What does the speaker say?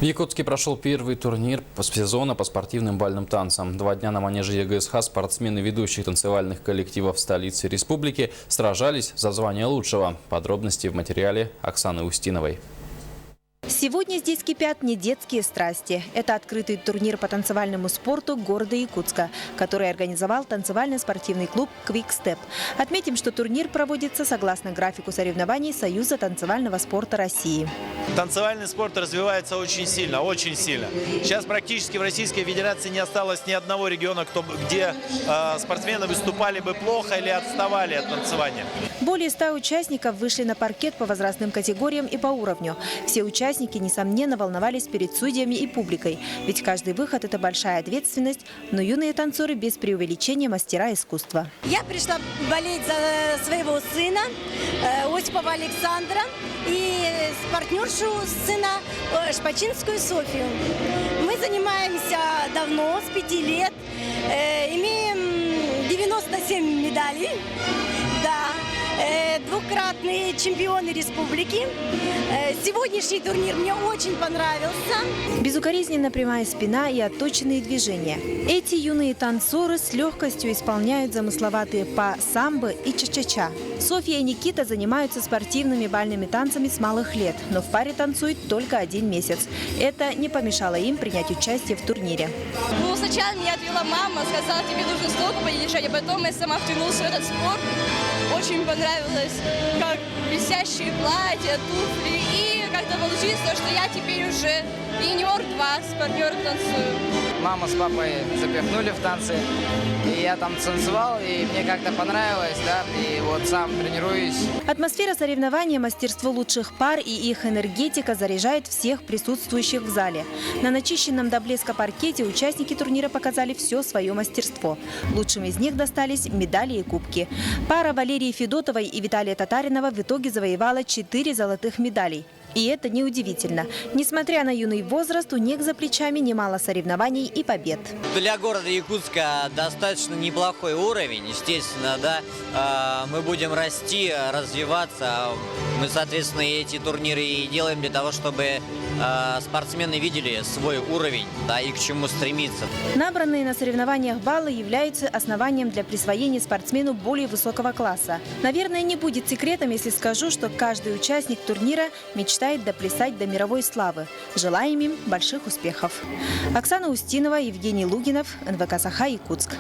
В Якутске прошел первый турнир сезона по спортивным бальным танцам. 2 дня на манеже ЕГСХ спортсмены ведущих танцевальных коллективов столицы республики сражались за звание лучшего. Подробности в материале Оксаны Устиновой. Сегодня здесь кипят не детские страсти. Это открытый турнир по танцевальному спорту города Якутска, который организовал танцевально-спортивный клуб «Квикстеп». Отметим, что турнир проводится согласно графику соревнований Союза танцевального спорта России. Танцевальный спорт развивается очень сильно, очень сильно. Сейчас практически в Российской Федерации не осталось ни одного региона, где спортсмены выступали бы плохо или отставали от танцевания. Более 100 участников вышли на паркет по возрастным категориям и по уровню. Все участники, несомненно, волновались перед судьями и публикой. Ведь каждый выход – это большая ответственность, но юные танцоры без преувеличения мастера искусства. Я пришла болеть за своего сына Осипова Александра и партнершу сына Шпачинскую Софию. Мы занимаемся давно, с 5 лет, имеем 97 медалей. Да. Двукратные чемпионы республики. Сегодняшний турнир мне очень понравился. Безукоризненно прямая спина и отточенные движения. Эти юные танцоры с легкостью исполняют замысловатые па самбо и ча-ча-ча. Софья и Никита занимаются спортивными бальными танцами с малых лет, но в паре танцуют только 1 месяц. Это не помешало им принять участие в турнире. Ну, сначала меня отвела мама, сказала, тебе нужно столько подержать, а потом я сама втянулась в этот спорт. Очень понравилось, как блестящие платья, туфли. И как-то получилось то, что я теперь уже юниор 2 с партнером танцую. Мама с папой запихнули в танцы, и я там танцевал, и мне как-то понравилось, да, и вот сам тренируюсь. Атмосфера соревнования, мастерство лучших пар и их энергетика заряжает всех присутствующих в зале. На начищенном до блеска паркете участники турнира показали все свое мастерство. Лучшим из них достались медали и кубки. Пара Валерии Федотовой и Виталия Татаринова в итоге завоевала 4 золотых медалей. И это неудивительно. Несмотря на юный возраст, у них за плечами немало соревнований и побед. Для города Якутска достаточно неплохой уровень, естественно, да. Мы будем расти, развиваться. Мы, соответственно, эти турниры и делаем для того, чтобы спортсмены видели свой уровень, да, и к чему стремиться. Набранные на соревнованиях баллы являются основанием для присвоения спортсмену более высокого класса. Наверное, не будет секретом, если скажу, что каждый участник турнира мечтает доплясать до мировой славы. Желаем им больших успехов. Оксана Устинова, Евгений Лугинов, НВК «Саха», Якутск.